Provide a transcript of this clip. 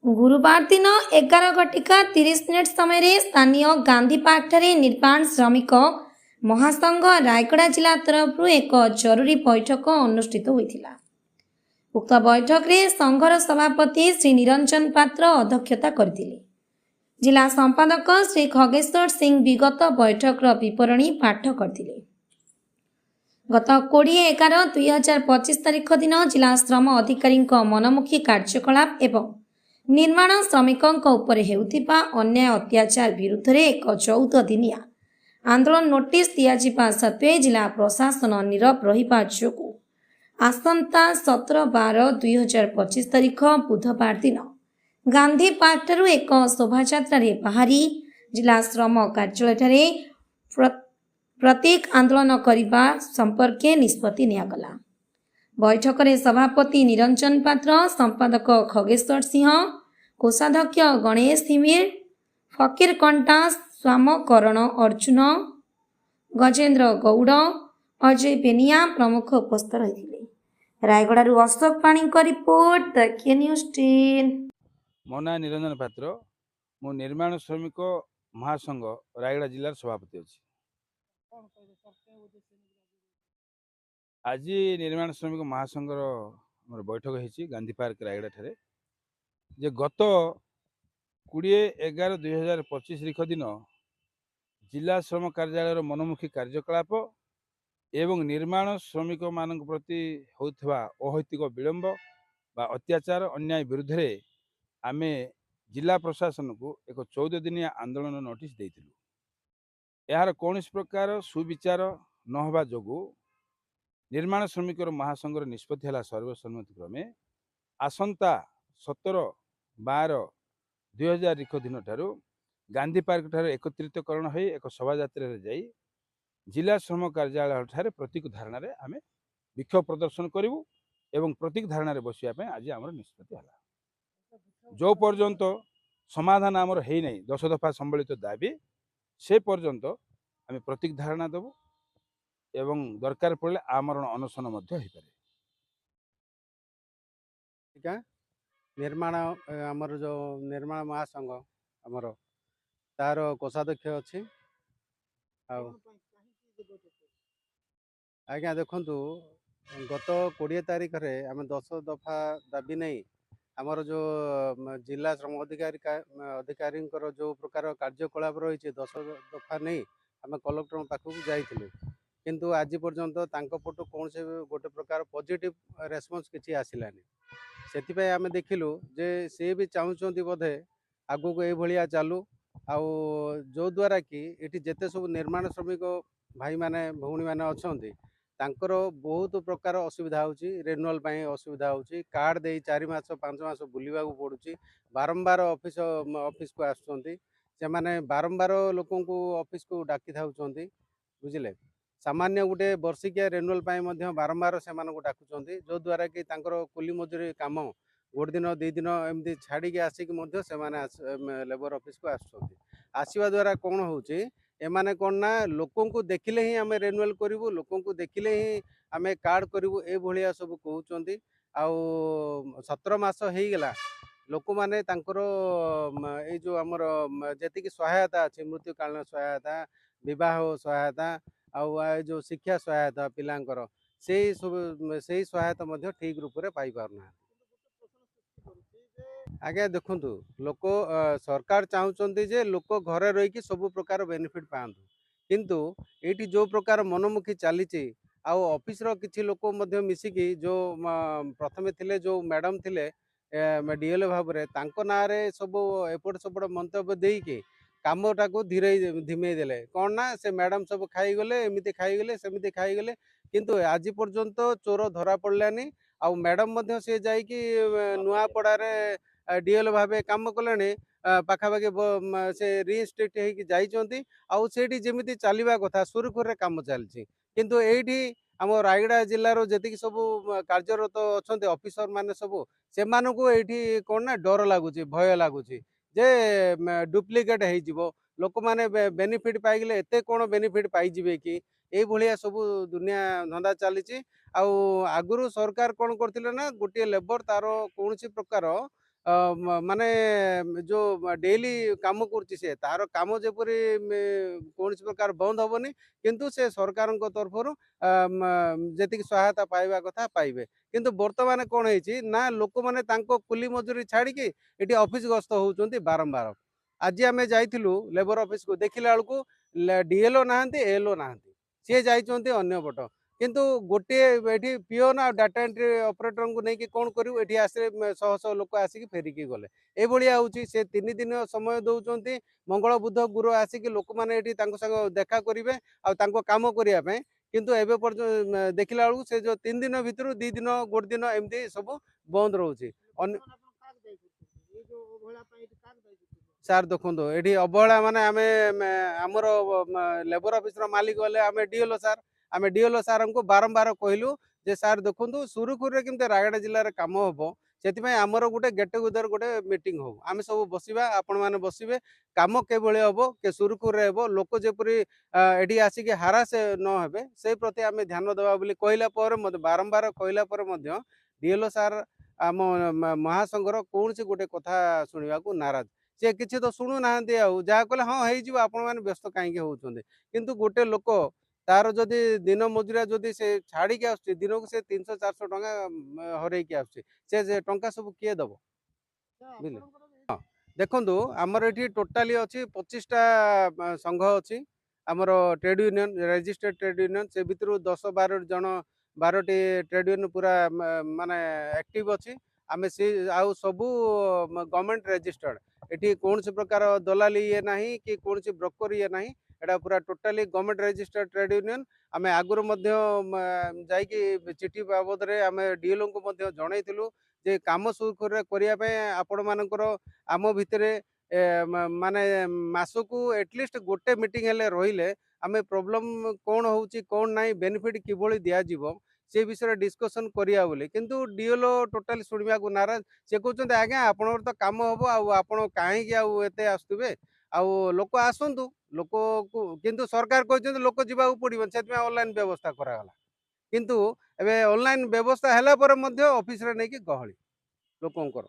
गुरुवार दिन 11:30 समय स्थानीय गांधी पार्क ठारे निर्माण श्रमिक महासंघ रायगड़ा जिला तरफ एक जरूरी बैठक अनुष्ठित होता। उक्त बैठक में संघर सभापति श्री निरंजन पात्र अध्यक्षता करते। जिला संपादक श्री खगेश्वर सिंह विगत बैठक विवरणी पाठ करते। गत 20/11/2025 तारिख दिन जिला श्रम अधिकारी मनमुखी कार्यकलाप एवं निर्माण श्रमिकों उपरे हेउथिबा अन्याय अत्याचार विरुद्ध में एक 14 दिनिया आंदोलन नोटिस दिया सत्वे जिला प्रशासन नीरव रहिबा जोगु आसंता 17/12/2025 तारिख बुधवार दिन गांधी पार्क ठारू एक शोभायात्रा बाहरी जिला श्रम कार्यालय प्रतीक आंदोलन करने संपर्के निष्पत्ति नियागला। बैठक में सभापति निरंजन पात्र, संपादक खगेश्वर सिंह, कोषाध्यक्ष गणेश थिमिर, फकीर कंटा, स्वामकरण अर्जुन, गजेन्द्र गौड़, अजय बेनिया प्रमुख उपस्थित रही। रायगड़ू अशोक पाणी का रिपोर्ट, दक्षिण न्यूज 10। मो ना निरंजन पात्र, मु निर्माण श्रमिक महासंघ रायगड़ा जिलार सभापति अच्छी। आज निर्माण श्रमिक महासंघर बैठक होती गांधी पार्क रायगड़ा ठारे जे गत 20/11/2025 तारिख दिन जिला श्रम कार्यालय मनमुखी कार्यकलाप एवं निर्माण श्रमिक मान प्रति होता अहैतिक विलंब बा अत्याचार अन्याय विरुद्ध में आम जिला प्रशासन को एक 14 दिनिया आंदोलन नोटिस देइथिलु। यार कौन प्रकार सुविचार नहबा जोगु निर्माण श्रमिक महासंघर निष्पत्ति है सर्वसम्मति क्रमे आसंता 17/12/2000 दिन ठारू गांधी पार्क ठारे एकत्रितकरण हो एक शोभा यात्रा जाई जिला श्रम कार्यालय ठारे प्रतीक धारणा रे आमे विक्षोभ प्रदर्शन करूँ एवं प्रतीक धारणा रे बसिया आज आम निष्पत्ति है। जो पर्यंत समाधान आमर है नहीं 10 दफा संबलित दाबी से पर्यंत आम प्रतीक धारणा देवु एवं दरकार पड़े आमरण अनशन निर्माण आमर जो निर्माण महासंघ आमर तार कोषाध्यक्ष अच्छी आज्ञा देखु गत 20 तारिख रे आम 10 दफा दाबी नहीं आमर जो जिला श्रम अधिकारी जो प्रकार कार्यकलाप रही 10 दफा नहीं आम कलेक्टर पाखक जाइलु किंतु आज पर्यंत पटु कौन से गोटे प्रकार पॉजिटिव रेस्पॉन्स किसी आसलानी से आम देखिलु जे सी भी चाहते बोधे आगु को ये चालू आउ जो द्वारा कि ये जिते सब निर्माण श्रमिक भाई माने भौणी माने अच्छे तांकर बहुत प्रकार असुविधा होची रेनुअल असुविधा होची कार्ड दे 4 मास 5 मास बुलवा पड़ुची बारंबार ऑफिस को आसुचंती से माने बारंबार लोकों को ऑफिस को डाकी थाउचंती बुझिले सामान्य गोटे वर्षिकिया रेनुअल बारंबार से डाकुचंती जो द्वारा कि तांकर कुली मजूरी काम गोटे दिन 2 दिन एमती छाड़ी आसिक लेबर ऑफिस को आसवा द्वारा कौन होची एमाने कौन ना लोकों को देखिले ही आम रेनुअल करूँ लोकों को देखिले ही आम कार्ड करूँ ए भाया सब कहते आउ 17 मास हो गला लोक माने तांकर ए जो आमर जी सहायता अच्छी मृत्युकालीन सहायता विवाह सहायता आउ जो शिक्षा सहायता पिलांकर से सब से सहायता ठीक रूप से पाई पारना आज्ञा देखु लोक सरकार चाहते जे लोक घरे रही सब प्रकार बेनिफिट पातु किंतु ये जो प्रकार मनमुखी चली ऑफिस किसी लोक मिसिकी जो प्रथम थिले जो मैडम थिले डीएल भाव में ना सब एपट सेपट मंतव्य देकी कामटा को धीरे धिमे देले कौन ना से मैडम सब खाईगले एमती खाईगले सेमती खाईगले किंतु आज पर्यंत चोर धरा पड़लानी आउ मैडम से जाइकी नुआपड़ारे डीएल भाव कम कले पाखापाखि से रिइंस्टेट होती आउ से जमी चलवा कथा सुरखुर कम चलती किंतु एठी आम रायगड़ा जिलार जी सब कार्यरत अच्छा ऑफिसर माने सब से कौन ना डर लगुच भय लगुच जे डुप्लिकेट हो लोक मैंने बेनिफिट पाइले एत कौन बेनिफिट पाइबे कि ये भाया सब दुनिया धंदा चली आगु सरकार कौन करते ना गोटे लेबर तार कौन प्रकार ମାନେ जो डेली काम କରୁଛି ସେ ତାର କାମ ଯେପରି କୌଣସି ପ୍ରକାର ବନ୍ଦ ହବନି, କିନ୍ତୁ ସେ ସରକାରଙ୍କ ତରଫରୁ ଯେତିକି ସହାୟତା ପାଇବା କଥା ପାଇବେ। କିନ୍ତୁ ବର୍ତ୍ତମାନ କଣ ହେଇଛି ନା ଲୋକମାନେ ତାଙ୍କ କୁଲି ମଜୁରୀ ଛାଡ଼ିକି ଏଠି ଅଫିସ ଗସ୍ତ ହଉଛନ୍ତି ବାରମ୍ବାର। ଆଜି ଆମେ ଯାଇଥିଲୁ ଲେବର ଅଫିସକୁ, ଦେଖିଲା ବେଳକୁ ଡିଏଲଓ ନାହାନ୍ତି, ଏଏଲଓ ନାହାନ୍ତି, ସିଏ ଯାଇଛନ୍ତି ଅନ୍ୟ ପଟ। କିନ୍ତୁ ଗୋଟିଏ ଏଠି ପିଓନ ଆଉ ଡାଟା ଏଣ୍ଟ୍ରି ଅପରେଟରଙ୍କୁ ନେଇକି କ'ଣ କରିବୁ, ଏଠି ଆସିଲେ ଶହ ଶହ ଲୋକ ଆସିକି ଫେରିକି ଗଲେ। ଏଇଭଳିଆ ହେଉଛି। ସେ 3 ଦିନ ସମୟ ଦେଉଛନ୍ତି, ମଙ୍ଗଳ ବୁଧ ଗୁରୁ ଆସିକି ଲୋକମାନେ ଏଠି ତାଙ୍କ ସାଙ୍ଗ ଦେଖା କରିବେ ଆଉ ତାଙ୍କ କାମ କରିବା ପାଇଁ। କିନ୍ତୁ ଏବେ ପର୍ଯ୍ୟନ୍ତ ଦେଖିଲା ବେଳକୁ ସେ ଯେଉଁ 3 ଦିନ ଭିତରୁ 2 ଦିନ 1 ଦିନ ଏମିତି ସବୁ ବନ୍ଦ ରହୁଛି। ସାର୍ ଦେଖନ୍ତୁ, ଏଠି ଅବହେଳା ମାନେ ଆମେ ଆମର ଲେବର ଅଫିସର ମାଲିକ ଗଲେ ଆମେ ଡିଏଲଓ ସାର୍, ଆମେ ଡିଏଲଓ ସାର୍ଙ୍କୁ ବାରମ୍ବାର କହିଲୁ ଯେ ସାର୍ ଦେଖନ୍ତୁ ସୁରୁଖୁରୁରେ କେମିତି ରାୟଗଡ଼ା ଜିଲ୍ଲାରେ କାମ ହବ, ସେଥିପାଇଁ ଆମର ଗୋଟେ ଗେଟ୍ ଟୁଗେଦର ଗୋଟେ ମିଟିଂ ହଉ, ଆମେ ସବୁ ବସିବା, ଆପଣମାନେ ବସିବେ, କାମ କିଭଳି ହବ, ସୁରୁଖୁରୁରେ ହେବ, ଲୋକ ଯେପରି ଏଠି ଆସିକି ହାରାସ ନ ହେବେ ସେଇ ପ୍ରତି ଆମେ ଧ୍ୟାନ ଦେବା ବୋଲି କହିଲା ପରେ ମଧ୍ୟ, ବାରମ୍ବାର କହିଲା ପରେ ମଧ୍ୟ ଡିଏଲଓ ସାର୍ ଆମ ମହାସଂଘର କୌଣସି ଗୋଟେ କଥା ଶୁଣିବାକୁ ନାରାଜ। ସେ କିଛି ତ ଶୁଣୁନାହାନ୍ତି, ଆଉ ଯାହା କହିଲେ ହଁ ହେଇଯିବ, ଆପଣମାନେ ବ୍ୟସ୍ତ କାହିଁକି ହଉଛନ୍ତି। କିନ୍ତୁ ଗୋଟେ ଲୋକ ତାର ଯଦି ଦିନ ମଜୁରିଆ ଯଦି ସେ ଛାଡ଼ିକି ଆସୁଛି, ଦିନକୁ ସେ 300-400 ଟଙ୍କା ହରେଇକି ଆସୁଛି, ସେ ଟଙ୍କା ସବୁ କିଏ ଦବ? ବୁଝିଲେ? ହଁ, ଦେଖନ୍ତୁ ଆମର ଏଠି ଟୋଟାଲି ଅଛି 25ଟା ସଂଘ ଅଛି, ଆମର trade union, registered trade union. ସେ ଭିତରୁ 10-12 ଜଣ 12ଟି ଟ୍ରେଡ୍ ୟୁନିୟନ ପୁରା ମାନେ ଆକ୍ଟିଭ ଅଛି। ଆମେ ସେ ଆଉ ସବୁ ଗଭର୍ଣ୍ଣମେଣ୍ଟ ରେଜିଷ୍ଟର୍ଡ, ଏଠି କୌଣସି ପ୍ରକାର ଦଲାଲି ଇଏ ନାହିଁ କି କୌଣସି ବ୍ରୋକର ଇଏ ନାହିଁ, এটা পুরা টোটালি গভର୍ଣ୍ଣମେଣ୍ଟ ରେଜିଷ୍ଟର୍ଡ ଟ୍ରେଡ୍ ୟୁନିୟନ। ଆମେ ଆଗରୁ ମଧ୍ୟ ଯାଇକି ଚିଠି ବାବଦରେ ଆମେ ଡିଏଲଓଙ୍କୁ ମଧ୍ୟ ଜଣାଇଥିଲୁ ଯେ କାମ ସୁରୁଖୁରୁରେ କରିବା ପାଇଁ ଆପଣମାନଙ୍କର ଆମ ଭିତରେ ମାନେ ମାସକୁ ଏଟଲିଷ୍ଟ ଗୋଟେ ମିଟିଂ ହେଲେ ରହିଲେ ଆମେ ପ୍ରୋବ୍ଲେମ୍ କ'ଣ ହେଉଛି କ'ଣ ନାହିଁ, ବେନିଫିଟ୍ କିଭଳି ଦିଆଯିବ ସେ ବିଷୟରେ ଡିସ୍କସନ୍ କରିବା ବୋଲି। କିନ୍ତୁ ଡିଏଲଓ ଟୋଟାଲି ଶୁଣିବାକୁ ନାରାଜ। ସେ କହୁଛନ୍ତି ଆଜ୍ଞା ଆପଣଙ୍କର ତ କାମ ହେବ, ଆଉ ଆପଣ କାହିଁକି ଆଉ ଏତେ ଆସୁଥିବେ, ଆଉ ଲୋକ ଆସନ୍ତୁ, ଲୋକକୁ କିନ୍ତୁ ସରକାର କହିଛନ୍ତି ଲୋକ ଯିବାକୁ ପଡ଼ିବନି, ସେଥିପାଇଁ ଅନଲାଇନ୍ ବ୍ୟବସ୍ଥା କରାଗଲା। କିନ୍ତୁ ଏବେ ଅନଲାଇନ୍ ବ୍ୟବସ୍ଥା ହେଲା ପରେ ମଧ୍ୟ ଅଫିସରେ ନେଇକି ଗହଳି ଲୋକଙ୍କର।